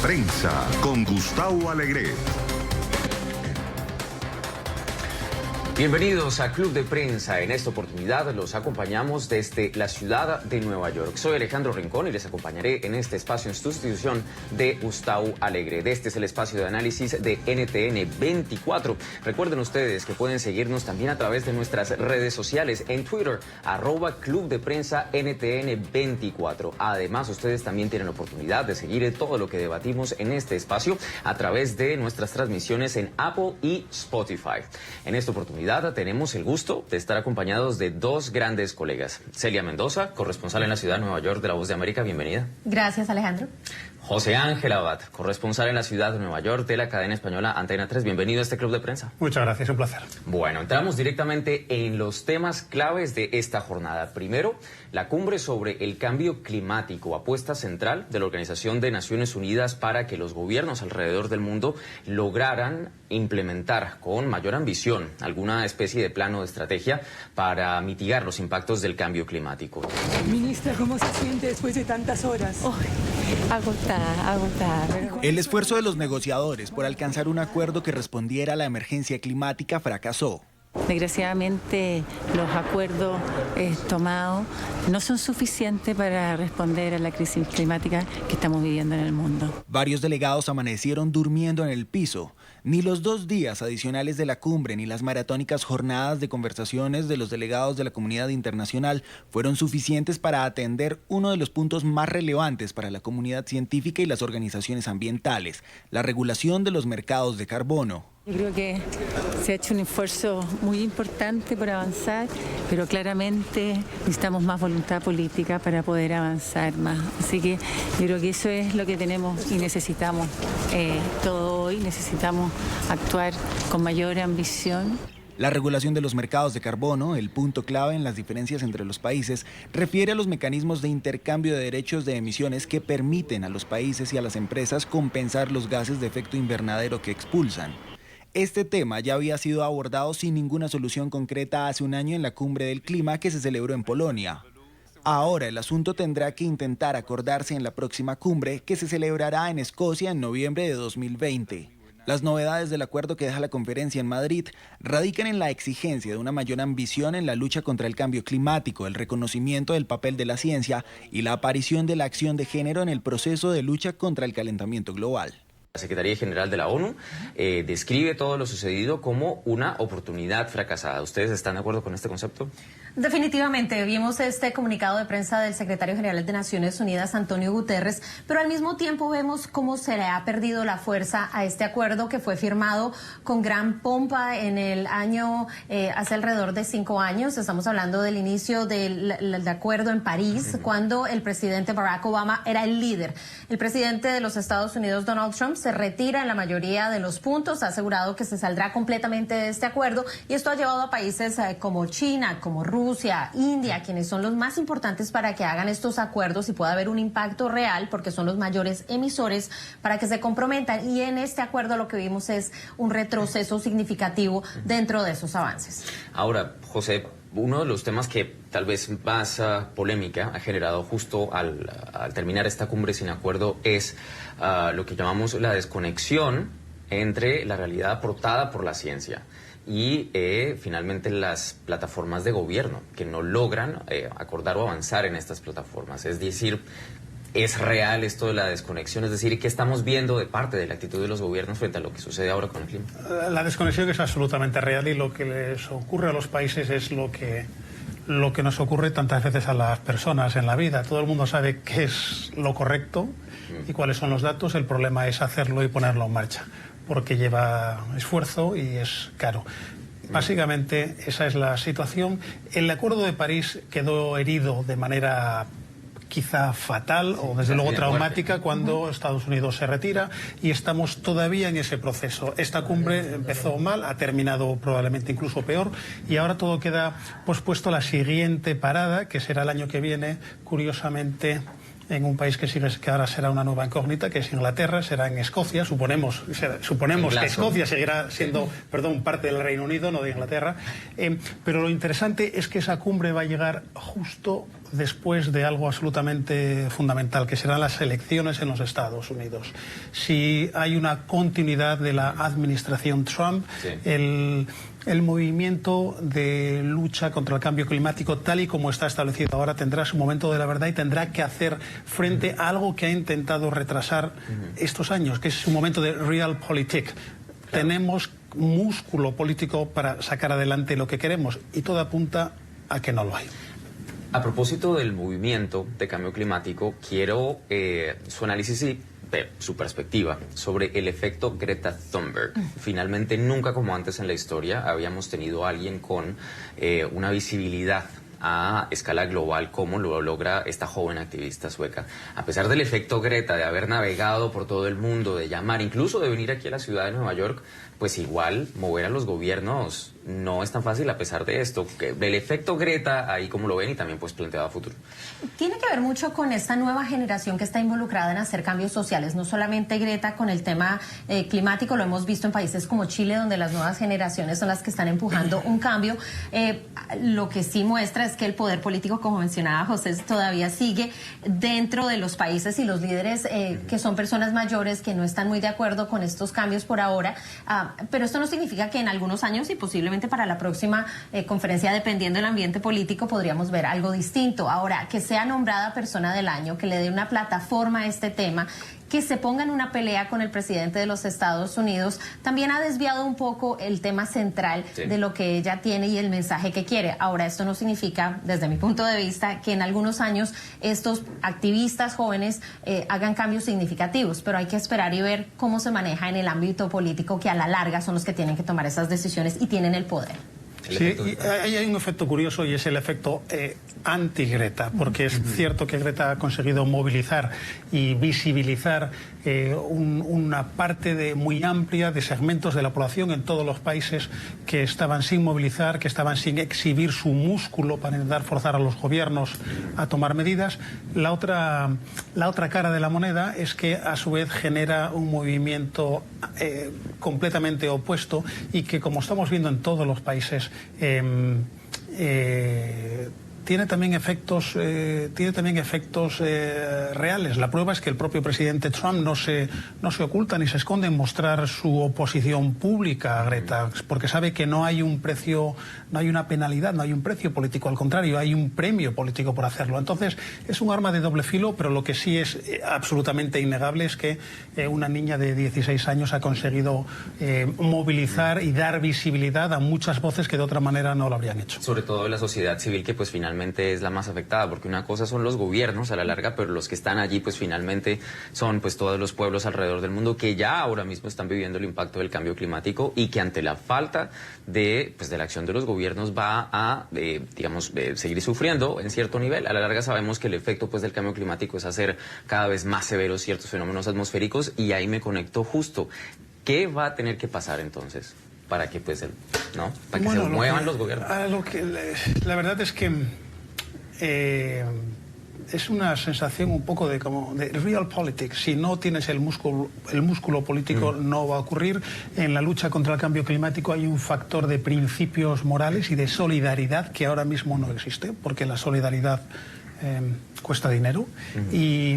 Prensa con Gustavo Alegret. Bienvenidos a Club de Prensa. En esta oportunidad los acompañamos desde la ciudad de Nueva York. Soy Alejandro Rincón y les acompañaré en este espacio en sustitución de Gustavo Alegret. Este es el espacio de análisis de NTN 24. Recuerden ustedes que pueden seguirnos también a través de nuestras redes sociales en Twitter, @Club de Prensa NTN 24. Además, ustedes también tienen la oportunidad de seguir todo lo que debatimos en este espacio a través de nuestras transmisiones en Apple y Spotify. En esta oportunidad tenemos el gusto de estar acompañados de dos grandes colegas. Celia Mendoza, corresponsal en la ciudad de Nueva York de La Voz de América, bienvenida. Gracias, Alejandro. José Ángel Abad, corresponsal en la ciudad de Nueva York de la cadena española Antena 3. Bienvenido a este Club de Prensa. Muchas gracias, un placer. Bueno, entramos directamente en los temas claves de esta jornada. Primero, la cumbre sobre el cambio climático, apuesta central de la Organización de Naciones Unidas para que los gobiernos alrededor del mundo lograran implementar con mayor ambición alguna especie de plano de estrategia para mitigar los impactos del cambio climático. Ministra, ¿cómo se siente después de tantas horas? Agotada. El esfuerzo de los negociadores por alcanzar un acuerdo que respondiera a la emergencia climática fracasó. Desgraciadamente, los acuerdos tomados no son suficientes para responder a la crisis climática que estamos viviendo en el mundo. Varios delegados amanecieron durmiendo en el piso. Ni los 2 días adicionales de la cumbre ni las maratónicas jornadas de conversaciones de los delegados de la comunidad internacional fueron suficientes para atender uno de los puntos más relevantes para la comunidad científica y las organizaciones ambientales: la regulación de los mercados de carbono. Yo creo que se ha hecho un esfuerzo muy importante por avanzar, pero claramente necesitamos más voluntad política para poder avanzar más. Así que yo creo que eso es lo que tenemos y necesitamos todo hoy. Necesitamos actuar con mayor ambición. La regulación de los mercados de carbono, el punto clave en las diferencias entre los países, refiere a los mecanismos de intercambio de derechos de emisiones que permiten a los países y a las empresas compensar los gases de efecto invernadero que expulsan. Este tema ya había sido abordado sin ninguna solución concreta hace un año en la Cumbre del Clima que se celebró en Polonia. Ahora el asunto tendrá que intentar acordarse en la próxima cumbre que se celebrará en Escocia en noviembre de 2020. Las novedades del acuerdo que deja la conferencia en Madrid radican en la exigencia de una mayor ambición en la lucha contra el cambio climático, el reconocimiento del papel de la ciencia y la aparición de la acción de género en el proceso de lucha contra el calentamiento global. La Secretaría General de la ONU describe todo lo sucedido como una oportunidad fracasada. ¿Ustedes están de acuerdo con este concepto? Definitivamente, vimos este comunicado de prensa del secretario general de Naciones Unidas, Antonio Guterres, pero al mismo tiempo vemos cómo se le ha perdido la fuerza a este acuerdo que fue firmado con gran pompa en el año, hace alrededor de 5 años. Estamos hablando del inicio del acuerdo en París, cuando el presidente Barack Obama era el líder. El presidente de los Estados Unidos, Donald Trump, se retira en la mayoría de los puntos, ha asegurado que se saldrá completamente de este acuerdo, y esto ha llevado a países como China, como Rusia, India, quienes son los más importantes para que hagan estos acuerdos y pueda haber un impacto real, porque son los mayores emisores, para que se comprometan. Y en este acuerdo lo que vimos es un retroceso significativo dentro de esos avances. Ahora, José, uno de los temas que tal vez más polémica ha generado justo al terminar esta cumbre sin acuerdo es lo que llamamos la desconexión entre la realidad aportada por la ciencia y finalmente las plataformas de gobierno que no logran acordar o avanzar en estas plataformas. Es decir, ¿es real esto de la desconexión? Es decir, ¿qué estamos viendo de parte de la actitud de los gobiernos frente a lo que sucede ahora con el clima? La desconexión es absolutamente real, y lo que les ocurre a los países es lo que nos ocurre tantas veces a las personas en la vida. Todo el mundo sabe qué es lo correcto y cuáles son los datos. El problema es hacerlo y ponerlo en marcha, porque lleva esfuerzo y es caro. Básicamente esa es la situación. El Acuerdo de París quedó herido de manera quizá fatal o desde luego traumática cuando Estados Unidos se retira, y estamos todavía en ese proceso. Esta cumbre empezó mal, ha terminado probablemente incluso peor, y ahora todo queda pospuesto a la siguiente parada, que será el año que viene, curiosamente en un país que ahora será una nueva incógnita, que es Inglaterra, será en Escocia. Suponemos que Escocia seguirá siendo, parte del Reino Unido, no de Inglaterra. Pero lo interesante es que esa cumbre va a llegar justo después de algo absolutamente fundamental, que serán las elecciones en los Estados Unidos. Si hay una continuidad de la administración Trump, sí, el movimiento de lucha contra el cambio climático, tal y como está establecido ahora, tendrá su momento de la verdad y tendrá que hacer frente a algo que ha intentado retrasar estos años, que es un momento de realpolitik. Claro. Tenemos músculo político para sacar adelante lo que queremos y todo apunta a que no lo hay. A propósito del movimiento de cambio climático, quiero su análisis y su perspectiva sobre el efecto Greta Thunberg. Finalmente, nunca como antes en la historia habíamos tenido a alguien con una visibilidad a escala global como lo logra esta joven activista sueca. A pesar del efecto Greta, de haber navegado por todo el mundo, de llamar, incluso de venir aquí a la ciudad de Nueva York, pues igual mover a los gobiernos no es tan fácil a pesar de esto. El efecto Greta, ahí como lo ven y también pues planteado a futuro. Tiene que ver mucho con esta nueva generación que está involucrada en hacer cambios sociales. No solamente Greta con el tema climático, lo hemos visto en países como Chile, donde las nuevas generaciones son las que están empujando un cambio. Lo que sí muestra es que el poder político, como mencionaba José, todavía sigue dentro de los países y los líderes que son personas mayores que no están muy de acuerdo con estos cambios por ahora. Pero esto no significa que en algunos años y posiblemente para la próxima conferencia, dependiendo del ambiente político, podríamos ver algo distinto. Ahora, que sea nombrada persona del año, que le dé una plataforma a este tema, que se ponga en una pelea con el presidente de los Estados Unidos, también ha desviado un poco el tema central de lo que ella tiene y el mensaje que quiere. Ahora, esto no significa, desde mi punto de vista, que en algunos años estos activistas jóvenes hagan cambios significativos, pero hay que esperar y ver cómo se maneja en el ámbito político, que a la larga son los que tienen que tomar esas decisiones y tienen el poder. Sí, y ahí hay un efecto curioso y es el efecto anti-Greta, porque es cierto que Greta ha conseguido movilizar y visibilizar una parte muy amplia de segmentos de la población en todos los países que estaban sin movilizar, que estaban sin exhibir su músculo para intentar forzar a los gobiernos a tomar medidas. La otra cara de la moneda es que a su vez genera un movimiento completamente opuesto y que, como estamos viendo en todos los países, tiene también efectos reales. La prueba es que el propio presidente Trump no se oculta ni se esconde en mostrar su oposición pública a Greta, porque sabe que no hay un precio, no hay una penalidad, no hay un precio político, al contrario, hay un premio político por hacerlo. Entonces, es un arma de doble filo, pero lo que sí es absolutamente innegable es que una niña de 16 años ha conseguido movilizar y dar visibilidad a muchas voces que de otra manera no lo habrían hecho. Sobre todo de la sociedad civil, que pues finalmente es la más afectada, porque una cosa son los gobiernos a la larga, pero los que están allí pues finalmente son pues todos los pueblos alrededor del mundo que ya ahora mismo están viviendo el impacto del cambio climático y que ante la falta de la acción de los gobiernos va a seguir sufriendo en cierto nivel. A la larga sabemos que el efecto pues del cambio climático es hacer cada vez más severos ciertos fenómenos atmosféricos, y ahí me conecto justo. ¿Qué va a tener que pasar entonces para que se muevan los gobiernos? La verdad es que es una sensación un poco de realpolitik. Si no tienes el músculo político, no va a ocurrir. En la lucha contra el cambio climático hay un factor de principios morales y de solidaridad que ahora mismo no existe, porque la solidaridad cuesta dinero, y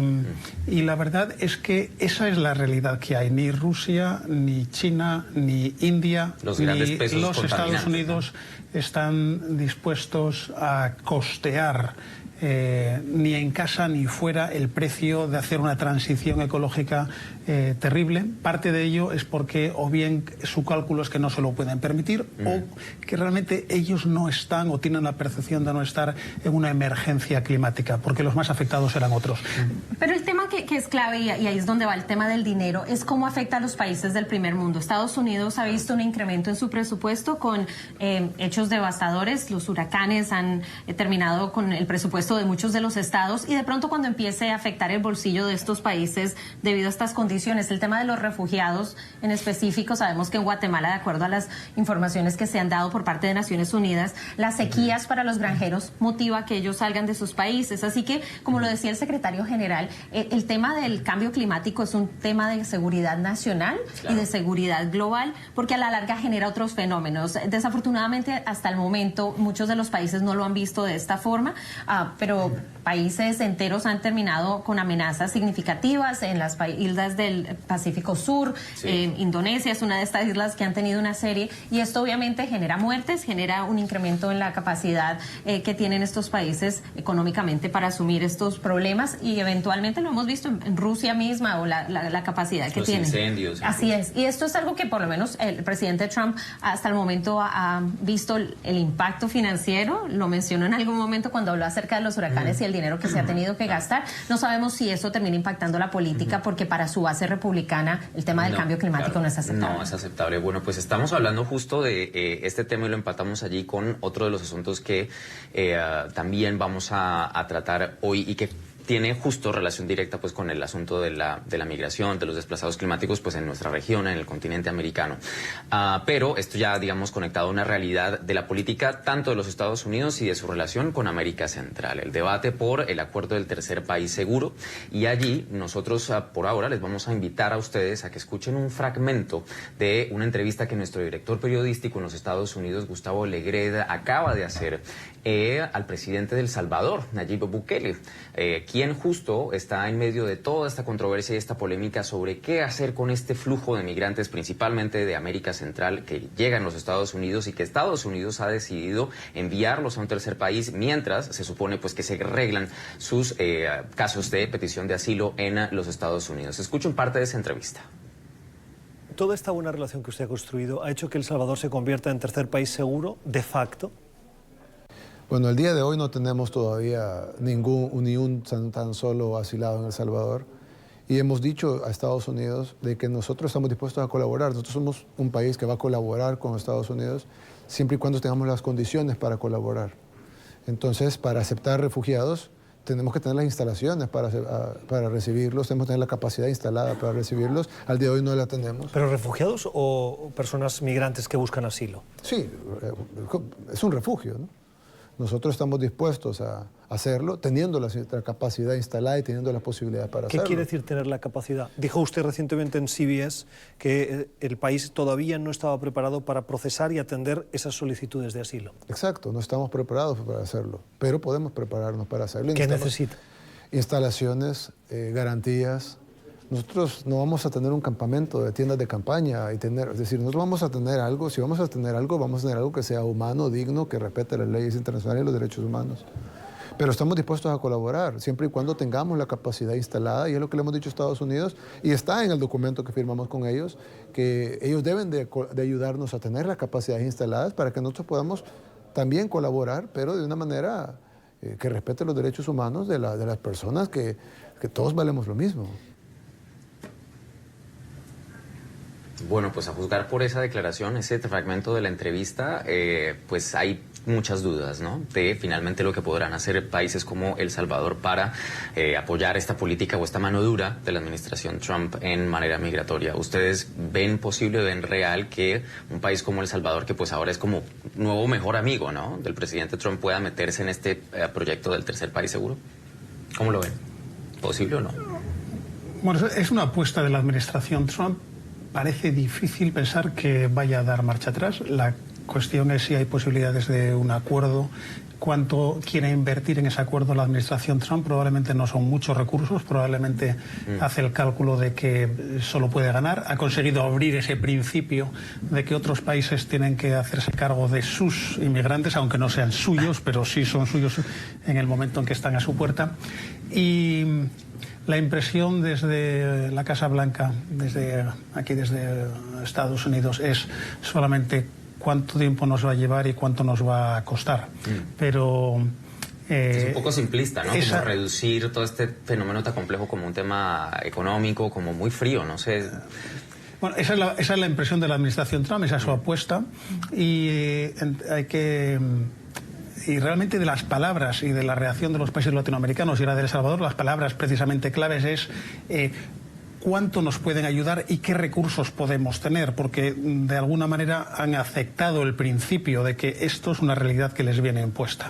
la verdad es que esa es la realidad que hay. Ni Rusia, ni China, ni India, ni los Estados Unidos están dispuestos a costear ni en casa ni fuera el precio de hacer una transición ecológica terrible. Parte de ello es porque o bien su cálculo es que no se lo pueden permitir, o que realmente ellos no están o tienen la percepción de no estar en una emergencia climática, porque los más afectados eran otros. Pero el tema que es clave, y ahí es donde va el tema del dinero, es cómo afecta a los países del primer mundo. Estados Unidos ha visto un incremento en su presupuesto con hechos devastadores. Los huracanes han terminado con el presupuesto de muchos de los estados, y de pronto cuando empiece a afectar el bolsillo de estos países debido a estas condiciones, el tema de los refugiados en específico, sabemos que en Guatemala, de acuerdo a las informaciones que se han dado por parte de Naciones Unidas, las sequías para los granjeros motiva que ellos salgan de sus países. Así que, como lo decía el secretario general, el tema tema del cambio climático es un tema de seguridad nacional y de seguridad global, porque a la larga genera otros fenómenos. Desafortunadamente, hasta el momento, muchos de los países no lo han visto de esta forma, pero países enteros han terminado con amenazas significativas en las islas del Pacífico Sur. Indonesia es una de estas islas que han tenido una serie, y esto obviamente genera muertes, genera un incremento en la capacidad que tienen estos países económicamente para asumir estos problemas, y eventualmente lo hemos visto en Rusia misma, o la capacidad que tienen. Incendios. Así es, y esto es algo que por lo menos el presidente Trump hasta el momento ha visto el impacto financiero, lo mencionó en algún momento cuando habló acerca de los huracanes y el dinero que se ha tenido que gastar. No sabemos si eso termina impactando la política, porque para su base republicana el tema del cambio climático no es aceptable. No es aceptable. Bueno, pues estamos hablando justo de este tema y lo empatamos allí con otro de los asuntos que también vamos a tratar hoy y que tiene justo relación directa pues con el asunto de la migración, de los desplazados climáticos pues en nuestra región, en el continente americano. Pero esto ya, digamos, conectado a una realidad de la política tanto de los Estados Unidos y de su relación con América Central. El debate por el acuerdo del tercer país seguro, y allí nosotros por ahora les vamos a invitar a ustedes a que escuchen un fragmento de una entrevista que nuestro director periodístico en los Estados Unidos, Gustavo Alegret, acaba de hacer al presidente de El Salvador, Nayib Bukele, quien justo está en medio de toda esta controversia y esta polémica sobre qué hacer con este flujo de migrantes, principalmente de América Central, que llegan a los Estados Unidos y que Estados Unidos ha decidido enviarlos a un tercer país, mientras se supone pues que se arreglan sus casos de petición de asilo en los Estados Unidos. Escuchen parte de esa entrevista. Toda esta buena relación que usted ha construido ha hecho que El Salvador se convierta en tercer país seguro de facto. Bueno, el día de hoy no tenemos todavía ni un tan solo asilado en El Salvador, y hemos dicho a Estados Unidos de que nosotros estamos dispuestos a colaborar. Nosotros somos un país que va a colaborar con Estados Unidos siempre y cuando tengamos las condiciones para colaborar. Entonces, para aceptar refugiados tenemos que tener las instalaciones para recibirlos, tenemos que tener la capacidad instalada para recibirlos. Al día de hoy no la tenemos. ¿Pero refugiados o personas migrantes que buscan asilo? Sí, es un refugio, ¿no? Nosotros estamos dispuestos a hacerlo, teniendo la capacidad instalada y teniendo las posibilidades para hacerlo. ¿Qué quiere decir tener la capacidad? Dijo usted recientemente en CBS que el país todavía no estaba preparado para procesar y atender esas solicitudes de asilo. Exacto, no estamos preparados para hacerlo, pero podemos prepararnos para hacerlo. ¿Qué necesita? Instalaciones, garantías. Nosotros no vamos a tener un campamento de tiendas de campaña, es decir, nosotros vamos a tener algo, si vamos a tener algo, vamos a tener algo que sea humano, digno, que respete las leyes internacionales y los derechos humanos. Pero estamos dispuestos a colaborar, siempre y cuando tengamos la capacidad instalada, y es lo que le hemos dicho a Estados Unidos, y está en el documento que firmamos con ellos, que ellos deben de ayudarnos a tener las capacidades instaladas para que nosotros podamos también colaborar, pero de una manera que respete los derechos humanos de las personas, que todos valemos lo mismo. Bueno, pues a juzgar por esa declaración, ese fragmento de la entrevista, pues hay muchas dudas, ¿no? De finalmente lo que podrán hacer países como El Salvador para apoyar esta política o esta mano dura de la administración Trump en manera migratoria. ¿Ustedes ven posible, ven real que un país como El Salvador, que pues ahora es como nuevo mejor amigo, ¿no?, del presidente Trump, pueda meterse en este proyecto del tercer país seguro? ¿Cómo lo ven? ¿Posible o no? Bueno, es una apuesta de la administración Trump. Parece difícil pensar que vaya a dar marcha atrás. La cuestión es si hay posibilidades de un acuerdo. Cuánto quiere invertir en ese acuerdo la administración Trump. Probablemente no son muchos recursos, probablemente hace el cálculo de que solo puede ganar. Ha conseguido abrir ese principio de que otros países tienen que hacerse cargo de sus inmigrantes, aunque no sean suyos, pero sí son suyos en el momento en que están a su puerta. Y la impresión desde la Casa Blanca, desde Estados Unidos, es solamente cuánto tiempo nos va a llevar y cuánto nos va a costar. Pero es un poco simplista, ¿no? Como reducir todo este fenómeno tan complejo como un tema económico, como muy frío, no sé. Bueno, esa es la impresión de la administración Trump, esa es su apuesta, y hay que... Y realmente de las palabras y de la reacción de los países latinoamericanos y la de El Salvador, las palabras precisamente claves es cuánto nos pueden ayudar y qué recursos podemos tener, porque de alguna manera han aceptado el principio de que esto es una realidad que les viene impuesta.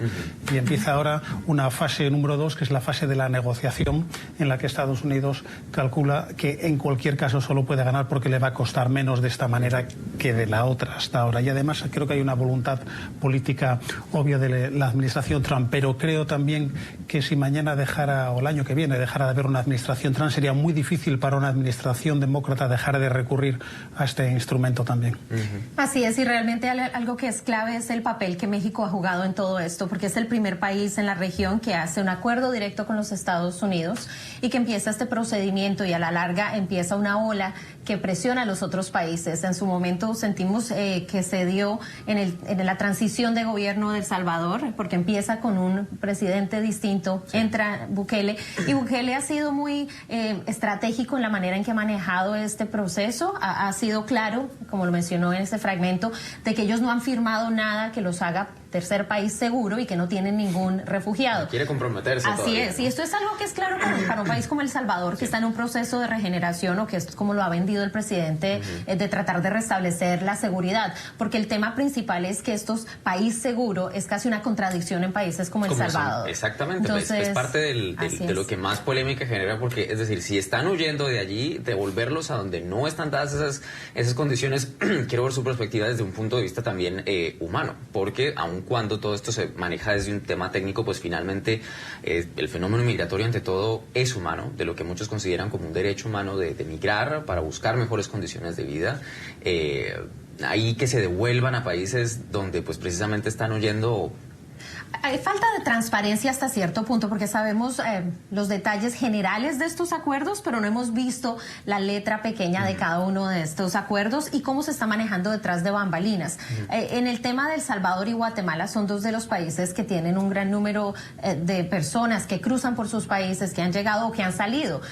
Y empieza ahora una fase número 2, que es la fase de la negociación, en la que Estados Unidos calcula que en cualquier caso solo puede ganar porque le va a costar menos de esta manera que de la otra hasta ahora. Y además creo que hay una voluntad política obvia de la administración Trump, pero creo también que si mañana dejara, o el año que viene, dejara de haber una administración Trump, sería muy difícil para una administración demócrata dejar de recurrir a este instrumento también. Así es, y realmente algo que es clave es el papel que México ha jugado en todo esto, porque es el primer país en la región que hace un acuerdo directo con los Estados Unidos y que empieza este procedimiento, y a la larga empieza una ola que presiona a los otros países. En su momento sentimos que se dio en la transición de gobierno de El Salvador, porque empieza con un presidente distinto, entra Bukele, y Bukele ha sido muy estratégico en la manera en que ha manejado este proceso. Ha sido claro, como lo mencionó en este fragmento, de que ellos no han firmado nada que los haga tercer país seguro y que no tienen ningún refugiado. Quiere comprometerse. Así todavía, es, y esto es algo que es claro para un país como El Salvador, que está en un proceso de regeneración, o que es como lo ha vendido el presidente, de tratar de restablecer la seguridad, porque el tema principal es que estos país seguro es casi una contradicción en países como El Salvador. Exactamente, entonces, es parte de lo que más polémica genera, porque es decir, si están huyendo de allí, devolverlos a donde no están dadas esas condiciones. Quiero ver su perspectiva desde un punto de vista también humano, porque aun cuando todo esto se maneja desde un tema técnico, pues finalmente el fenómeno migratorio ante todo es humano, de lo que muchos consideran como un derecho humano de migrar para buscar mejores condiciones de vida. Ahí que se devuelvan a países donde pues precisamente están huyendo. Hay falta de transparencia hasta cierto punto, porque sabemos los detalles generales de estos acuerdos, pero no hemos visto la letra pequeña de cada uno de estos acuerdos y cómo se está manejando detrás de bambalinas. En el tema de El Salvador y Guatemala son dos de los países que tienen un gran número de personas que cruzan por sus países, que han llegado o que han salido.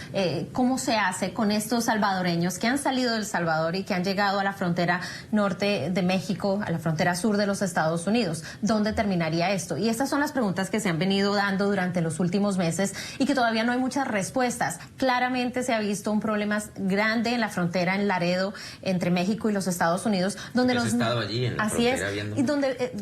¿Cómo se hace con estos salvadoreños que han salido de El Salvador y que han llegado a la frontera norte de México, a la frontera sur de los Estados Unidos? ¿Dónde terminaría esto? Y estas son las preguntas que se han venido dando durante los últimos meses y que todavía no hay muchas respuestas. Claramente se ha visto un problema grande en la frontera en Laredo entre México y los Estados Unidos, donde has estado allí en la frontera viendo. Y donde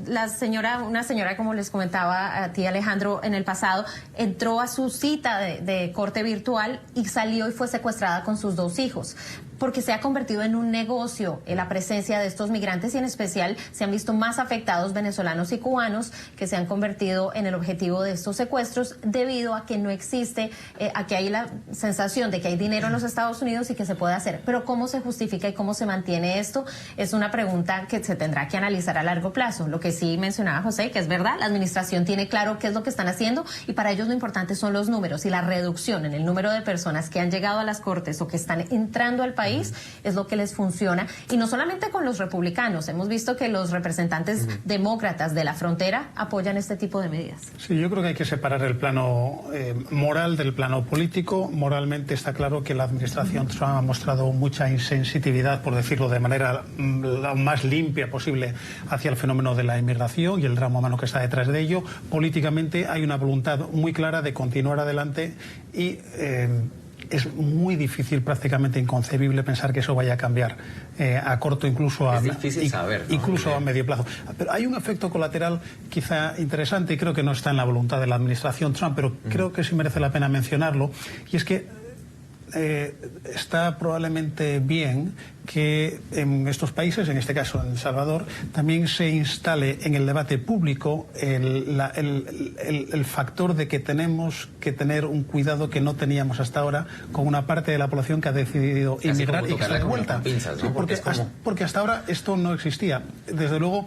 una señora, como les comentaba a ti, Alejandro, en el pasado, entró a su cita de corte virtual y salió y fue secuestrada con sus 2 hijos, porque se ha convertido en un negocio la presencia de estos migrantes, y en especial se han visto más afectados venezolanos y cubanos, que se han convertido en el objetivo de estos secuestros debido a que no existe, a que hay la sensación de que hay dinero en los Estados Unidos y que se puede hacer. Pero ¿cómo se justifica y cómo se mantiene esto? Es una pregunta que se tendrá que analizar a largo plazo. Lo que sí mencionaba José, que es verdad, la administración tiene claro qué es lo que están haciendo, y para ellos lo importante son los números, y la reducción en el número de personas que han llegado a las cortes o que están entrando al país es lo que les funciona. Y no solamente con los republicanos, hemos visto que los representantes demócratas de la frontera apoyan este tipo de medidas. Sí, yo creo que hay que separar el plano moral del plano político. Moralmente está claro que la administración Trump ha mostrado mucha insensitividad, por decirlo de manera la más limpia posible, hacia el fenómeno de la inmigración y el drama humano que está detrás de ello. Políticamente hay una voluntad muy clara de continuar adelante, y es muy difícil, prácticamente inconcebible, pensar que eso vaya a cambiar a corto, incluso es difícil saber, ¿no? Incluso a medio plazo. Pero hay un efecto colateral quizá interesante, y creo que no está en la voluntad de la administración Trump, pero creo que sí merece la pena mencionarlo, y es que está probablemente bien que en estos países, en este caso en El Salvador, también se instale en el debate público el factor de que tenemos que tener un cuidado que no teníamos hasta ahora con una parte de la población que ha decidido inmigrar y que está de vuelta. Pinzas, ¿no? Porque hasta ahora esto no existía. Desde luego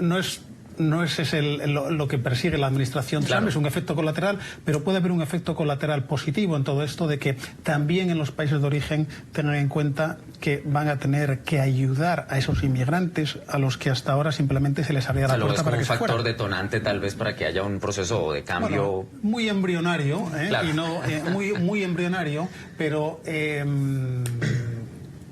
no es lo que persigue la administración Trump, es un efecto colateral, pero puede haber un efecto colateral positivo en todo esto, de que también en los países de origen tengan en cuenta que van a tener que ayudar a esos inmigrantes a los que hasta ahora simplemente se les abría la puerta para que se fueran. Un factor detonante tal vez para que haya un proceso de cambio. Bueno, muy embrionario, claro. Y no muy embrionario, pero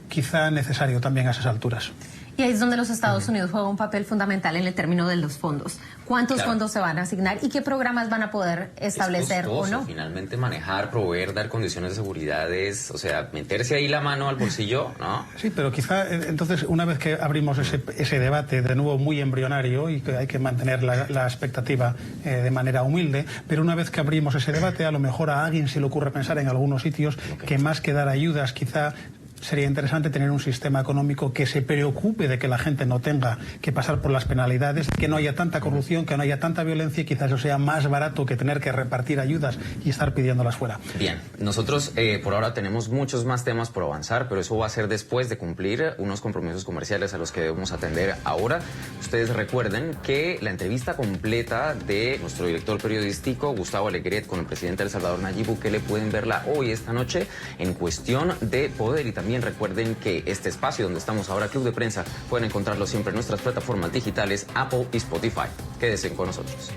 quizá necesario también a esas alturas. Y ahí es donde los Estados Unidos juegan un papel fundamental en el término de los fondos. cuántos Claro. fondos se van a asignar y qué programas van a poder establecer Es costoso, o no. finalmente manejar, proveer, dar condiciones de seguridad o sea, meterse ahí la mano al bolsillo, ¿no? Sí, pero quizá entonces una vez que abrimos ese debate de nuevo muy embrionario y que hay que mantener la expectativa de manera humilde, pero una vez que abrimos ese debate a lo mejor a alguien se le ocurre pensar en algunos sitios que más que dar ayudas quizá sería interesante tener un sistema económico que se preocupe de que la gente no tenga que pasar por las penalidades, que no haya tanta corrupción, que no haya tanta violencia y quizás eso sea más barato que tener que repartir ayudas y estar pidiéndolas fuera. Bien, nosotros por ahora tenemos muchos más temas por avanzar, pero eso va a ser después de cumplir unos compromisos comerciales a los que debemos atender ahora. Ustedes recuerden que la entrevista completa de nuestro director periodístico, Gustavo Alegret, con el presidente de El Salvador, Nayib Bukele, pueden verla hoy, esta noche, en Cuestión de Poder. Y también recuerden que este espacio donde estamos ahora, Club de Prensa, pueden encontrarlo siempre en nuestras plataformas digitales, Apple y Spotify. Quédense con nosotros.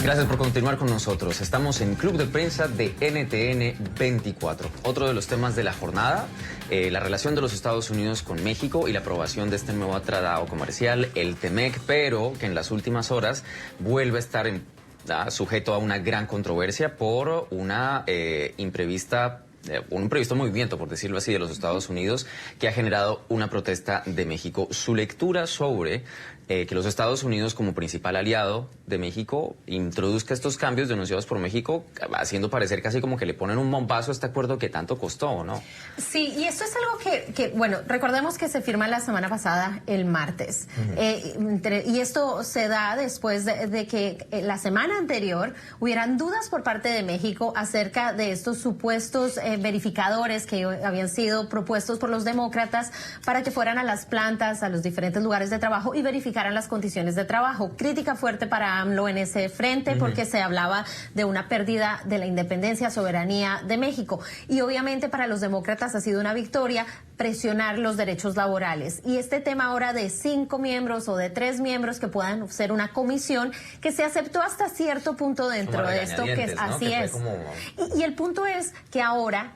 Gracias por continuar con nosotros. Estamos en Club de Prensa de NTN 24. Otro de los temas de la jornada, la relación de los Estados Unidos con México y la aprobación de este nuevo tratado comercial, el TEMEC, pero que en las últimas horas vuelve a estar sujeto a una gran controversia por una un imprevisto movimiento, por decirlo así, de los Estados Unidos que ha generado una protesta de México. Su lectura sobre que los Estados Unidos, como principal aliado de México, introduzca estos cambios denunciados por México, haciendo parecer casi como que le ponen un bombazo a este acuerdo que tanto costó, ¿no? Sí, y esto es algo que bueno, recordemos que se firma la semana pasada, el martes. Y esto se da después de que la semana anterior hubieran dudas por parte de México acerca de estos supuestos verificadores que habían sido propuestos por los demócratas para que fueran a las plantas, a los diferentes lugares de trabajo y verificaran las condiciones de trabajo. Crítica fuerte para AMLO en ese frente porque se hablaba de una pérdida de la independencia, soberanía de México. Y obviamente para los demócratas ha sido una victoria presionar los derechos laborales. Y este tema ahora de 5 miembros o de 3 miembros que puedan ser una comisión que se aceptó hasta cierto punto dentro de esto, que es, ¿no? Así que es. Y el punto es que ahora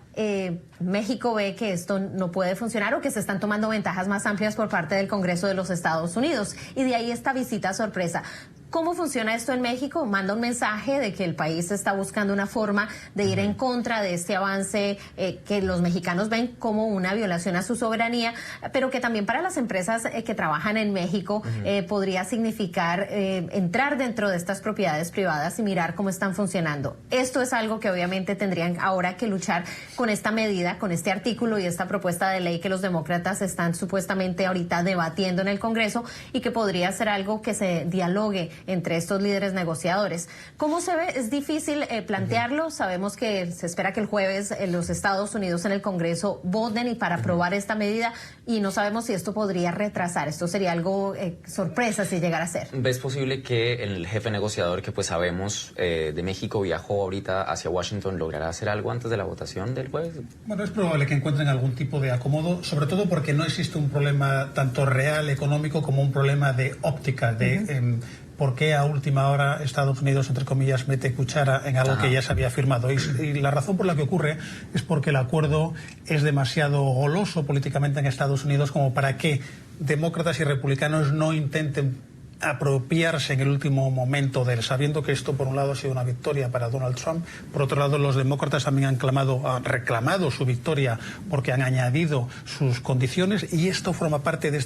México ve que esto no puede funcionar o que se están tomando ventajas más amplias por parte del Congreso de los Estados Unidos. Y de ahí esta visita sorpresa. ¿Cómo funciona esto en México? Manda un mensaje de que el país está buscando una forma de ir en contra de este avance que los mexicanos ven como una violación a su soberanía, pero que también para las empresas que trabajan en México podría significar entrar dentro de estas propiedades privadas y mirar cómo están funcionando. Esto es algo que obviamente tendrían ahora que luchar con esta medida, con este artículo y esta propuesta de ley que los demócratas están supuestamente ahorita debatiendo en el Congreso y que podría ser algo que se dialogue entre estos líderes negociadores. ¿Cómo se ve? Es difícil plantearlo. Sabemos que se espera que el jueves los Estados Unidos en el Congreso voten y para aprobar esta medida, y no sabemos si esto podría retrasar. Esto sería algo sorpresa si llegara a ser. ¿Ves posible que el jefe negociador, que pues sabemos de México, viajó ahorita hacia Washington, logrará hacer algo antes de la votación del jueves? Bueno, es probable que encuentren algún tipo de acomodo, sobre todo porque no existe un problema tanto real, económico, como un problema de óptica, de por qué a última hora Estados Unidos, entre comillas, mete cuchara en algo que ya se había firmado. Y la razón por la que ocurre es porque el acuerdo es demasiado goloso políticamente en Estados Unidos como para que demócratas y republicanos no intenten apropiarse en el último momento de él, sabiendo que esto por un lado ha sido una victoria para Donald Trump, por otro lado los demócratas también han reclamado su victoria porque han añadido sus condiciones, y esto forma parte de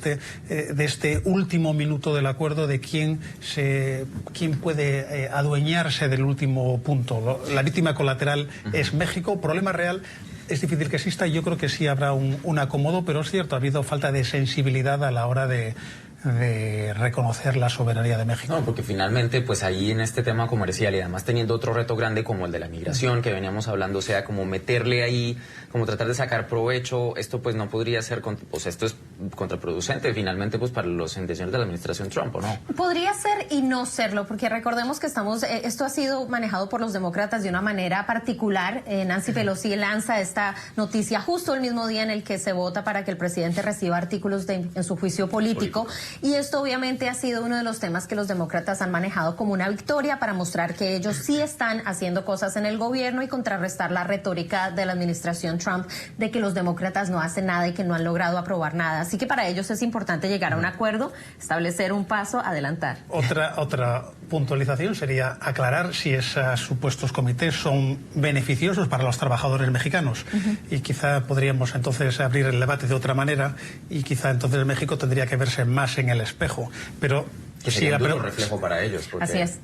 este último minuto del acuerdo de quién puede adueñarse del último punto. La víctima colateral es México. Problema real es difícil que exista, y yo creo que sí habrá un acomodo, pero es cierto, ha habido falta de sensibilidad a la hora de reconocer la soberanía de México. No, porque finalmente, pues ahí en este tema comercial, y además teniendo otro reto grande como el de la migración que veníamos hablando, o sea, como meterle ahí, como tratar de sacar provecho, esto pues no podría ser, pues esto es contraproducente finalmente pues para las intenciones de la administración Trump, ¿o no? Podría ser y no serlo, porque recordemos que esto ha sido manejado por los demócratas de una manera particular. Nancy Pelosi lanza esta noticia justo el mismo día en el que se vota para que el presidente reciba artículos en su juicio político. y esto obviamente ha sido uno de los temas que los demócratas han manejado como una victoria para mostrar que ellos sí están haciendo cosas en el gobierno y contrarrestar la retórica de la administración Trump de que los demócratas no hacen nada y que no han logrado aprobar nada. Así que para ellos es importante llegar a un acuerdo, establecer un paso, adelantar. Otra puntualización sería aclarar si esos supuestos comités son beneficiosos para los trabajadores mexicanos. Y quizá podríamos entonces abrir el debate de otra manera y quizá entonces México tendría que verse más en el espejo. Pero que sería un reflejo para ellos. Porque... Así es.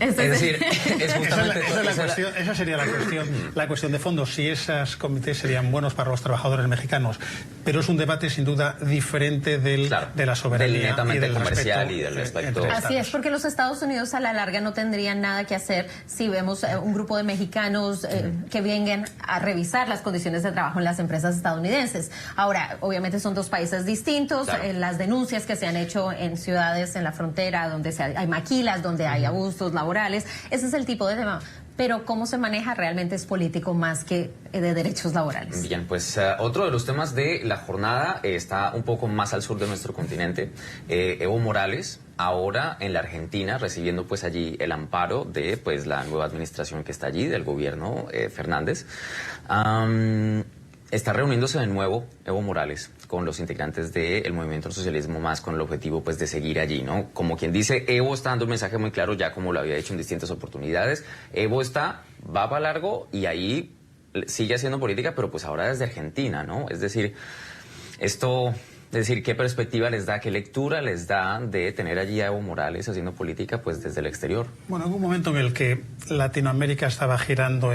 Es decir, es justamente esa sería la cuestión de fondo, si esos comités serían buenos para los trabajadores mexicanos. Pero es un debate sin duda diferente de la soberanía netamente y del comercial respeto, y del respecto. Así es, porque los Estados Unidos a la larga no tendrían nada que hacer si vemos un grupo de mexicanos que vengan a revisar las condiciones de trabajo en las empresas estadounidenses. Ahora, obviamente son dos países distintos, claro. Las denuncias que se han hecho en ciudades en la frontera donde hay maquilas, donde hay abusos laborales, ese es el tipo de tema. Pero cómo se maneja realmente es político más que de derechos laborales. Bien, pues otro de los temas de la jornada está un poco más al sur de nuestro continente. Evo Morales, ahora en la Argentina, recibiendo pues allí el amparo de pues la nueva administración que está allí, del gobierno Fernández. Está reuniéndose de nuevo Evo Morales con los integrantes del Movimiento al Socialismo Más, con el objetivo pues de seguir allí, ¿no? Como quien dice, Evo está dando un mensaje muy claro, ya como lo había hecho en distintas oportunidades. Evo va para largo y ahí sigue haciendo política, pero pues ahora desde Argentina, ¿no? Es decir, ¿qué perspectiva les da, qué lectura les da de tener allí a Evo Morales haciendo política pues desde el exterior? Bueno, en un momento en el que Latinoamérica estaba girando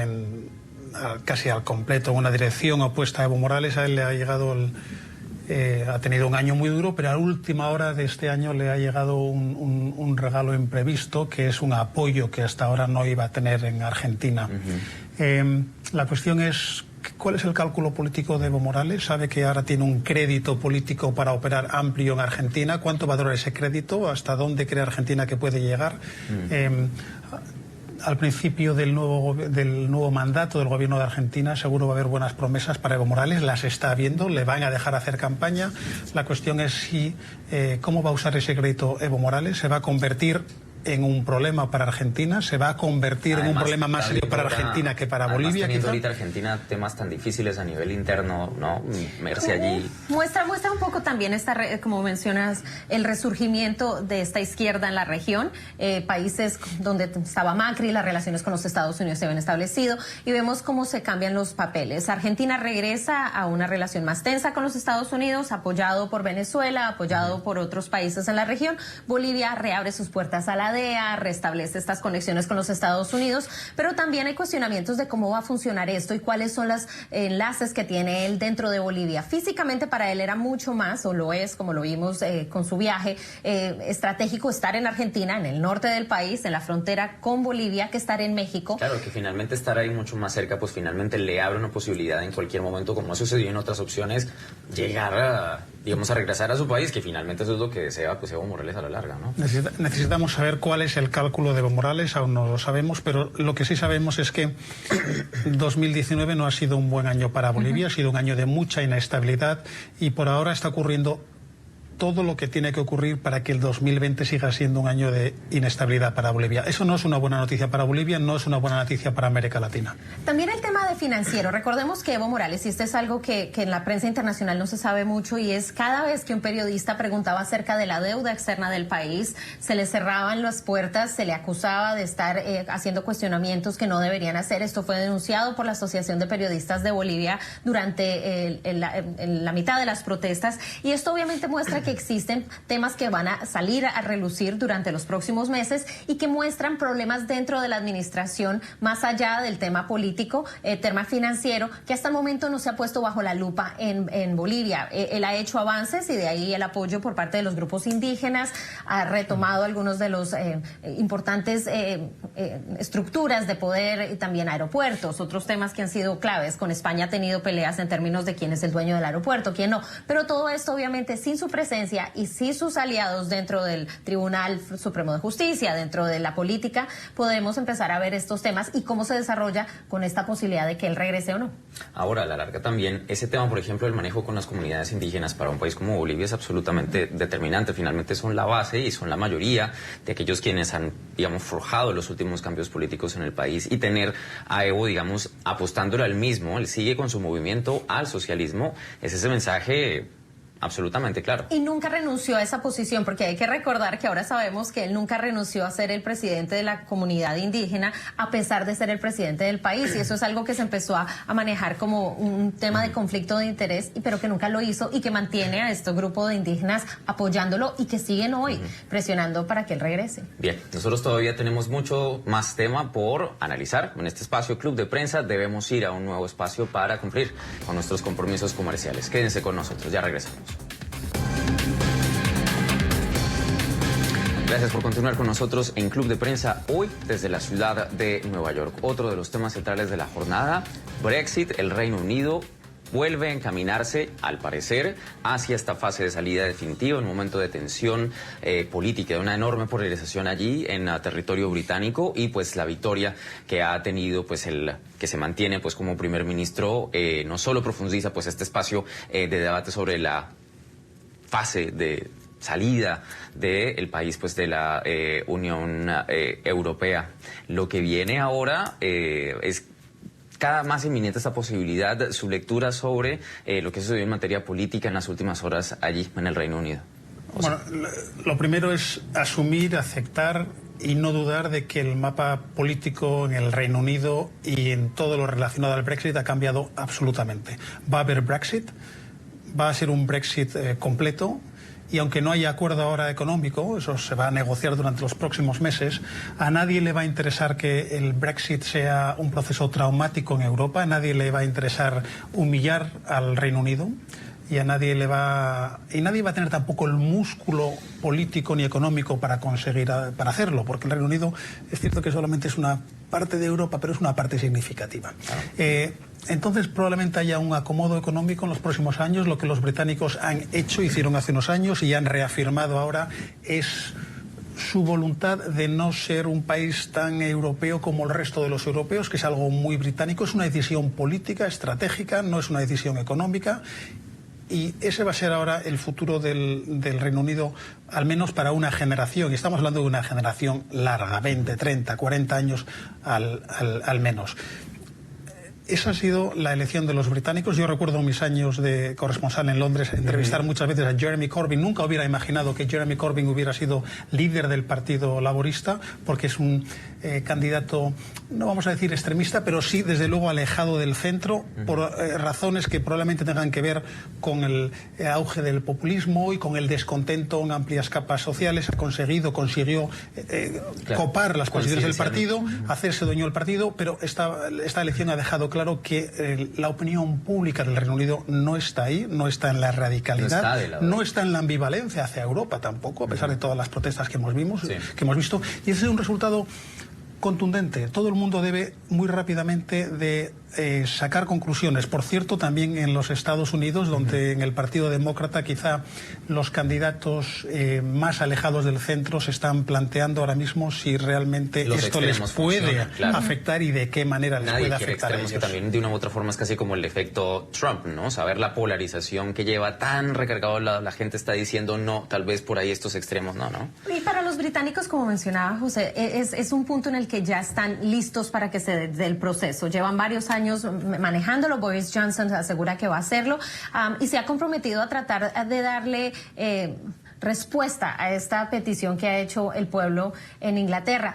casi al completo en una dirección opuesta a Evo Morales, a él le ha llegado ha tenido un año muy duro, pero a última hora de este año le ha llegado un regalo imprevisto, que es un apoyo que hasta ahora no iba a tener en Argentina. La cuestión es, ¿cuál es el cálculo político de Evo Morales? Sabe que ahora tiene un crédito político para operar amplio en Argentina. ¿Cuánto va a durar ese crédito? ¿Hasta dónde cree Argentina que puede llegar? Al principio del nuevo mandato del gobierno de Argentina seguro va a haber buenas promesas para Evo Morales, las está viendo, le van a dejar hacer campaña. La cuestión es cómo va a usar ese crédito Evo Morales. ¿Se va a convertir en un problema para Argentina? ¿Se va a convertir en un problema más serio para Argentina que para Bolivia? Teniendo ahorita Argentina temas tan difíciles a nivel interno, ¿no? Verse allí. Muestra un poco también, como mencionas, el resurgimiento de esta izquierda en la región. Países donde estaba Macri, las relaciones con los Estados Unidos se habían establecido y vemos cómo se cambian los papeles. Argentina regresa a una relación más tensa con los Estados Unidos, apoyado por Venezuela, apoyado por otros países en la región. Bolivia reabre sus puertas a la DEA, restablece estas conexiones con los Estados Unidos, pero también hay cuestionamientos de cómo va a funcionar esto y cuáles son los enlaces que tiene él dentro de Bolivia. Físicamente para él era mucho más, o lo es, como lo vimos con su viaje, estratégico estar en Argentina, en el norte del país, en la frontera con Bolivia, que estar en México. Claro, que finalmente estar ahí mucho más cerca, pues finalmente le abre una posibilidad en cualquier momento, como ha sucedido en otras opciones, llegar a regresar a su país, que finalmente eso es lo que desea pues Evo Morales a la larga, ¿no? Necesitamos saber cuál es el cálculo de Evo Morales, aún no lo sabemos, pero lo que sí sabemos es que 2019 no ha sido un buen año para Bolivia, ha sido un año de mucha inestabilidad y por ahora está ocurriendo todo lo que tiene que ocurrir para que el 2020 siga siendo un año de inestabilidad para Bolivia. Eso no es una buena noticia para Bolivia, no es una buena noticia para América Latina. También el tema de financiero. Recordemos que Evo Morales, y esto es algo que en la prensa internacional no se sabe mucho, y es cada vez que un periodista preguntaba acerca de la deuda externa del país, se le cerraban las puertas, se le acusaba de estar haciendo cuestionamientos que no deberían hacer. Esto fue denunciado por la Asociación de Periodistas de Bolivia durante la mitad de las protestas, y esto obviamente muestra que existen temas que van a salir a relucir durante los próximos meses y que muestran problemas dentro de la administración, más allá del tema político, tema financiero, que hasta el momento no se ha puesto bajo la lupa en Bolivia. Él ha hecho avances y de ahí el apoyo por parte de los grupos indígenas, ha retomado algunos de los importantes estructuras de poder y también aeropuertos, otros temas que han sido claves. Con España ha tenido peleas en términos de quién es el dueño del aeropuerto, quién no, pero todo esto obviamente sin su presencia presencia y sí sus aliados dentro del Tribunal Supremo de Justicia, dentro de la política, podemos empezar a ver estos temas y cómo se desarrolla con esta posibilidad de que él regrese o no. Ahora, a la larga también, ese tema, por ejemplo, el manejo con las comunidades indígenas para un país como Bolivia es absolutamente determinante. Finalmente son la base y son la mayoría de aquellos quienes han, digamos, forjado los últimos cambios políticos en el país, y tener a Evo, digamos, apostándole al mismo, él sigue con su movimiento al socialismo, es ese mensaje absolutamente claro. Y nunca renunció a esa posición, porque hay que recordar que ahora sabemos que él nunca renunció a ser el presidente de la comunidad indígena, a pesar de ser el presidente del país, y eso es algo que se empezó a manejar como un tema de conflicto de interés, pero que nunca lo hizo, y que mantiene a este grupo de indígenas apoyándolo y que siguen hoy presionando para que él regrese. Bien, nosotros todavía tenemos mucho más tema por analizar. En este espacio Club de Prensa debemos ir a un nuevo espacio para cumplir con nuestros compromisos comerciales. Quédense con nosotros, ya regresamos. Gracias por continuar con nosotros en Club de Prensa, hoy desde la ciudad de Nueva York. Otro de los temas centrales de la jornada, Brexit. El Reino Unido vuelve a encaminarse, al parecer, hacia esta fase de salida definitiva, un momento de tensión política, de una enorme polarización allí en territorio británico, y pues la victoria que ha tenido pues el que se mantiene pues como primer ministro no solo profundiza pues este espacio de debate sobre la fase de salida del país pues de la Unión Europea. Lo que viene ahora es cada más inminente esta posibilidad. Su lectura sobre lo que sucedió en materia política en las últimas horas allí en el Reino Unido. Bueno, lo primero es asumir, aceptar y no dudar de que el mapa político en el Reino Unido y en todo lo relacionado al Brexit ha cambiado absolutamente. Va a haber Brexit, va a ser un Brexit completo. Y aunque no haya acuerdo ahora económico, eso se va a negociar durante los próximos meses, a nadie le va a interesar que el Brexit sea un proceso traumático en Europa, a nadie le va a interesar humillar al Reino Unido, y nadie va a tener tampoco el músculo político ni económico para hacerlo, porque el Reino Unido es cierto que solamente es una parte de Europa, pero es una parte significativa. Entonces probablemente haya un acomodo económico en los próximos años. Lo que los británicos hicieron hace unos años y han reafirmado ahora es su voluntad de no ser un país tan europeo como el resto de los europeos, que es algo muy británico. Es una decisión política, estratégica, no es una decisión económica. Y ese va a ser ahora el futuro del Reino Unido, al menos para una generación. Y estamos hablando de una generación larga, 20, 30, 40 años al menos. Esa ha sido la elección de los británicos. Yo recuerdo mis años de corresponsal en Londres, entrevistar muchas veces a Jeremy Corbyn. Nunca hubiera imaginado que Jeremy Corbyn hubiera sido líder del Partido Laborista, porque es un candidato, no vamos a decir extremista, pero sí, desde luego, alejado del centro, por razones que probablemente tengan que ver con el auge del populismo y con el descontento en amplias capas sociales. Consiguió copar las posiciones del partido, hacerse dueño del partido, pero esta elección ha dejado claro que la opinión pública del Reino Unido no está ahí, no está en la radicalidad, no está en la ambivalencia hacia Europa tampoco, a pesar de todas las protestas que hemos visto, y ese es un resultado contundente. Todo el mundo debe muy rápidamente de sacar conclusiones. Por cierto, también en los Estados Unidos, donde en el Partido Demócrata quizá los candidatos más alejados del centro se están planteando ahora mismo si realmente esto les puede afectar y de qué manera les puede afectar a ellos. Que también de una u otra forma es casi como el efecto Trump, ¿no? Saber la polarización que lleva tan recargado, la gente está diciendo no, tal vez por ahí estos extremos, no. Y para los británicos, como mencionaba José, es un punto en el que ya están listos para que se dé el proceso. Llevan varios años manejándolo. Boris Johnson asegura que va a hacerlo y se ha comprometido a tratar de darle respuesta a esta petición que ha hecho el pueblo en Inglaterra.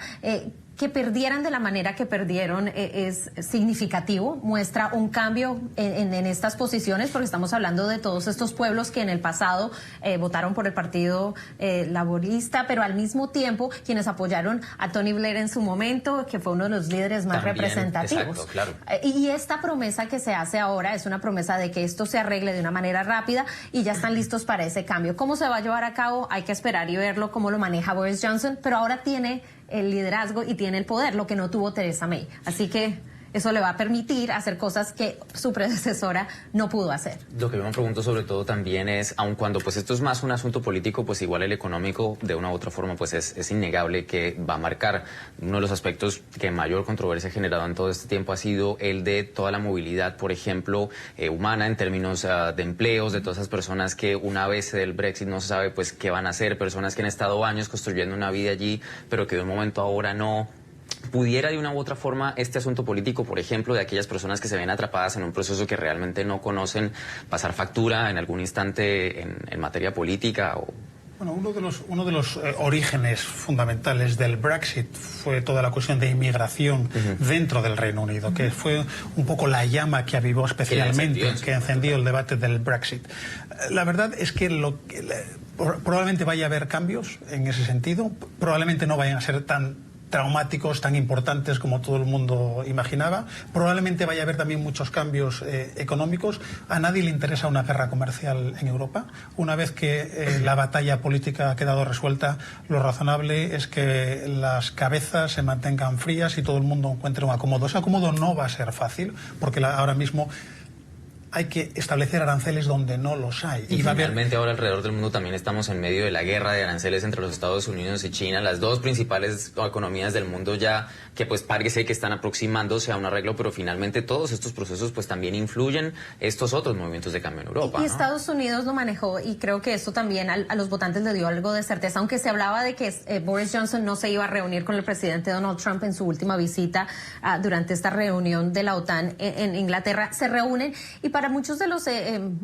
Que perdieran de la manera que perdieron es significativo, muestra un cambio en estas posiciones, porque estamos hablando de todos estos pueblos que en el pasado votaron por el Partido Laborista, pero al mismo tiempo quienes apoyaron a Tony Blair en su momento, que fue uno de los líderes más representativos. Exacto, claro. Y esta promesa que se hace ahora es una promesa de que esto se arregle de una manera rápida y ya están listos para ese cambio. ¿Cómo se va a llevar a cabo? Hay que esperar y verlo cómo lo maneja Boris Johnson, pero ahora tiene el liderazgo y tiene el poder, lo que no tuvo Theresa May. Así que eso le va a permitir hacer cosas que su predecesora no pudo hacer. Lo que yo me pregunto sobre todo también es, aun cuando pues esto es más un asunto político, pues igual el económico de una u otra forma pues es innegable que va a marcar. Uno de los aspectos que mayor controversia ha generado en todo este tiempo ha sido el de toda la movilidad, por ejemplo, humana en términos de empleos, de todas esas personas que una vez del Brexit no se sabe pues qué van a hacer, personas que han estado años construyendo una vida allí, pero que de un momento a ahora no. ¿Pudiera de una u otra forma este asunto político, por ejemplo, de aquellas personas que se ven atrapadas en un proceso que realmente no conocen, pasar factura en algún instante en materia política? Bueno, uno de los orígenes fundamentales del Brexit fue toda la cuestión de inmigración dentro del Reino Unido, que fue un poco la llama que avivó especialmente, que encendió el debate del Brexit. La verdad es que probablemente vaya a haber cambios en ese sentido, probablemente no vayan a ser tan traumáticos, tan importantes como todo el mundo imaginaba. Probablemente vaya a haber también muchos cambios económicos. A nadie le interesa una guerra comercial en Europa. Una vez que la batalla política ha quedado resuelta, lo razonable es que las cabezas se mantengan frías y todo el mundo encuentre un acomodo. Ese acomodo no va a ser fácil, porque ahora mismo hay que establecer aranceles donde no los hay. Y finalmente ahora alrededor del mundo también estamos en medio de la guerra de aranceles entre los Estados Unidos y China, las dos principales economías del mundo ya que pues parece que están aproximándose a un arreglo, pero finalmente todos estos procesos pues también influyen estos otros movimientos de cambio en Europa. Y Estados Unidos lo manejó y creo que esto también a los votantes le dio algo de certeza, aunque se hablaba de que Boris Johnson no se iba a reunir con el presidente Donald Trump en su última visita durante esta reunión de la OTAN en Inglaterra. Se reúnen y para muchos de los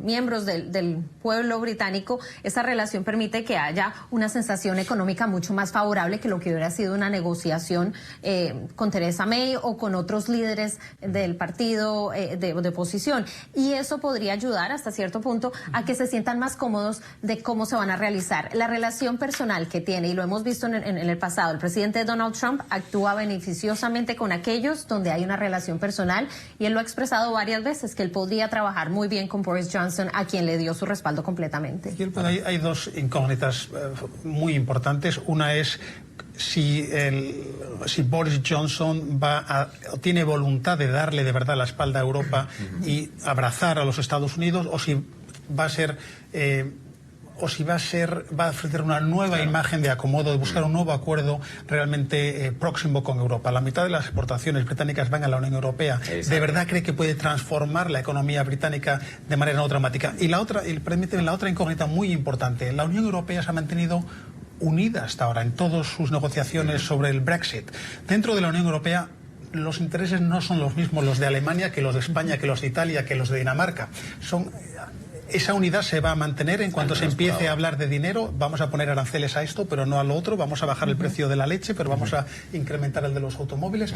miembros del pueblo británico, esta relación permite que haya una sensación económica mucho más favorable que lo que hubiera sido una negociación con Theresa May o con otros líderes del partido de oposición. Y eso podría ayudar hasta cierto punto a que se sientan más cómodos de cómo se van a realizar. La relación personal que tiene, y lo hemos visto en el pasado, el presidente Donald Trump actúa beneficiosamente con aquellos donde hay una relación personal y él lo ha expresado varias veces que él podría trabajar muy bien con Boris Johnson, a quien le dio su respaldo completamente. Hay dos incógnitas muy importantes. Una es si Boris Johnson tiene voluntad de darle de verdad la espalda a Europa y abrazar a los Estados Unidos, o si va a ofrecer una nueva imagen de acomodo, de buscar un nuevo acuerdo realmente próximo con Europa. La mitad de las exportaciones británicas van a la Unión Europea. Exacto. ¿De verdad cree que puede transformar la economía británica de manera no dramática? Y la otra incógnita muy importante, la Unión Europea se ha mantenido unida hasta ahora en todas sus negociaciones sobre el Brexit. Dentro de la Unión Europea los intereses no son los mismos los de Alemania que los de España, que los de Italia, que los de Dinamarca. Esa unidad se va a mantener en cuanto se empiece a hablar de dinero. Vamos a poner aranceles a esto, pero no a lo otro. Vamos a bajar el precio de la leche, pero vamos a incrementar el de los automóviles.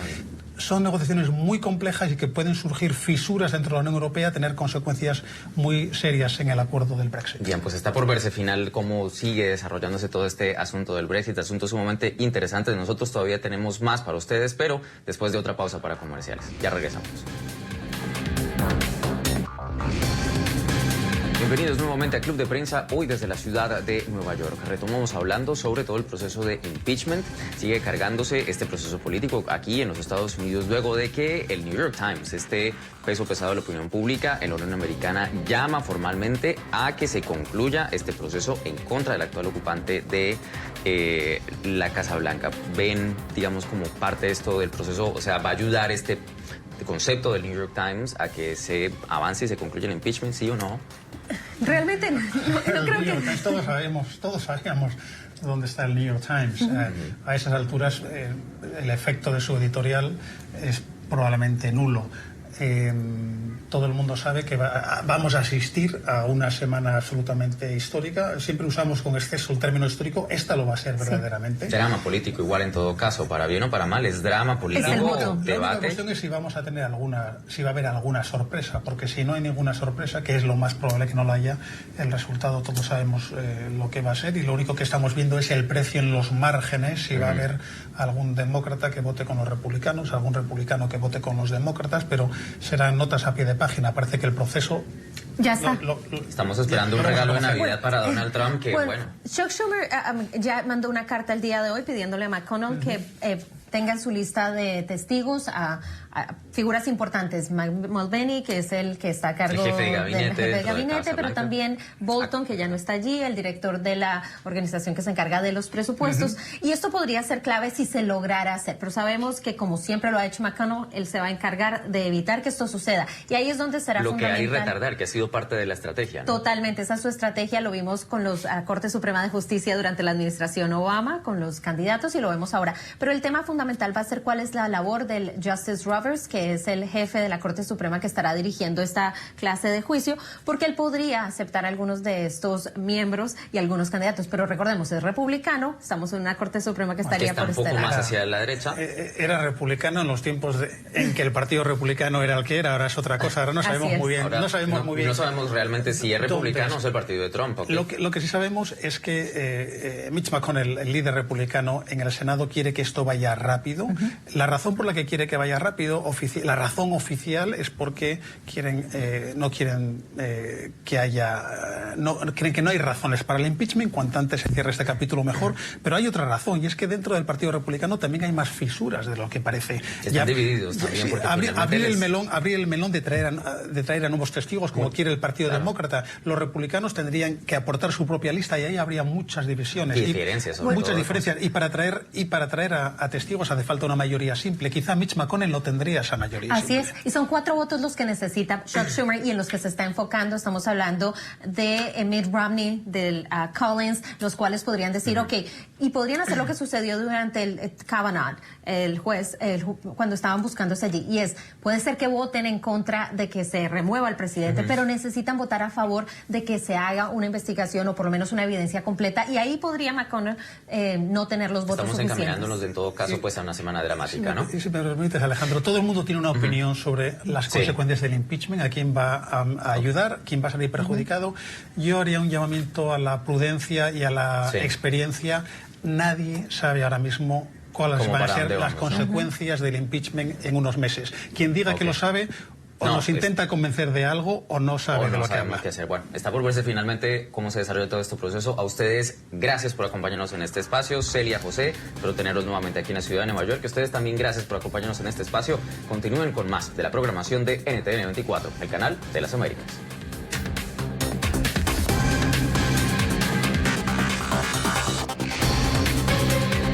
Son negociaciones muy complejas y que pueden surgir fisuras dentro de la Unión Europea, tener consecuencias muy serias en el acuerdo del Brexit. Bien, pues está por verse final cómo sigue desarrollándose todo este asunto del Brexit, asunto sumamente interesante. Nosotros todavía tenemos más para ustedes, pero después de otra pausa para comerciales. Ya regresamos. Bienvenidos nuevamente a Club de Prensa, hoy desde la ciudad de Nueva York. Retomamos hablando sobre todo el proceso de impeachment. Sigue cargándose este proceso político aquí en los Estados Unidos luego de que el New York Times, este peso pesado de la opinión pública en la Unión Americana, llama formalmente a que se concluya este proceso en contra del actual ocupante de la Casa Blanca. ¿Ven, digamos, como parte de esto del proceso? O sea, ¿va a ayudar este concepto del New York Times a que se avance y se concluya el impeachment, sí o no? Realmente no creo que... Todos sabíamos dónde está el New York Times. A esas alturas el efecto de su editorial es probablemente nulo. Todo el mundo sabe que vamos a asistir a una semana absolutamente histórica. Siempre usamos con exceso el término histórico. Esta lo va a ser verdaderamente. Drama político igual en todo caso, para bien o para mal, es drama político, debate. La única cuestión es si va a haber alguna sorpresa, porque si no hay ninguna sorpresa, que es lo más probable que no la haya, el resultado todos sabemos lo que va a ser, y lo único que estamos viendo es el precio en los márgenes, si va a haber algún demócrata que vote con los republicanos, algún republicano que vote con los demócratas, pero serán notas a pie de página. Parece que el proceso... Ya está. Estamos esperando un regalo de Navidad para Donald Trump que, bueno... Chuck Schumer ya mandó una carta el día de hoy pidiéndole a McConnell que tenga en su lista de testigos a figuras importantes. Mulvaney, que es el que está a cargo del jefe de gabinete, pero Blanca. también Bolton, que ya no está allí, el director de la organización que se encarga de los presupuestos. Y esto podría ser clave si se lograra hacer. Pero sabemos que, como siempre lo ha hecho McConnell, él se va a encargar de evitar que esto suceda. Y ahí es donde será fundamental. Lo que hay retardar, que ha sido parte de la estrategia, ¿no? Totalmente, esa es su estrategia. Lo vimos con la Corte Suprema de Justicia durante la administración Obama, con los candidatos, y lo vemos ahora. Pero el tema fundamental va a ser cuál es la labor del Justice Roberts, que es el jefe de la Corte Suprema que estará dirigiendo esta clase de juicio, porque él podría aceptar algunos de estos miembros y algunos candidatos. Pero recordemos, es republicano, estamos en una Corte Suprema que estaría por este lado. Un poco más hacia la derecha. Era republicano en los tiempos en que el Partido Republicano era el que era, ahora es otra cosa, ahora no sabemos muy bien. Ahora, no sabemos realmente si es republicano o es el partido de Trump. Okay. Lo que sí sabemos es que Mitch McConnell, el líder republicano en el Senado, quiere que esto vaya rápido. La razón por la que quiere que vaya rápido, la razón oficial, es porque no quieren que haya, creen que no hay razones para el impeachment. Cuanto antes se cierre este capítulo mejor. Pero hay otra razón, y es que dentro del Partido Republicano también hay más fisuras de lo que parece. Están divididos también. Porque abrir el melón de traer a nuevos testigos, como quiere el Partido Demócrata. Los republicanos tendrían que aportar su propia lista, y ahí habría muchas divisiones. Y diferencias. Muchas diferencias. Y para traer a testigos hace falta una mayoría simple. Quizá Mitch McConnell no tendría esa mayoría simple. Así es. Y son 4 votos los que necesita Chuck Schumer, y en los que se está enfocando. Estamos hablando de Mitt Romney, del Collins, los cuales podrían decir, y podrían hacer lo que sucedió durante el Kavanaugh, el juez, cuando estaban buscándose allí. Y puede ser que voten en contra de que se remueva al presidente, pero necesitan votar a favor de que se haga una investigación, o por lo menos una evidencia completa. Y ahí podría McConnell no tener los votos suficientes. Estamos encaminándonos en todo caso pues a una semana dramática, ¿no? Si me permites, Alejandro, todo el mundo tiene una opinión sobre las consecuencias del impeachment, a quién va a ayudar, quién va a salir perjudicado. Yo haría un llamamiento a la prudencia y a la experiencia. Nadie sabe ahora mismo cuáles van a ser las consecuencias del impeachment en unos meses. Quien diga que lo sabe, o nos intenta convencer de algo, o no sabe de lo que habla. Qué hacer. Bueno, está por verse finalmente cómo se desarrolla todo este proceso. A ustedes, gracias por acompañarnos en este espacio. Celia, José, espero tenerlos nuevamente aquí en la ciudad de Nueva York. Y ustedes también, gracias por acompañarnos en este espacio. Continúen con más de la programación de NTN 24, el canal de las Américas.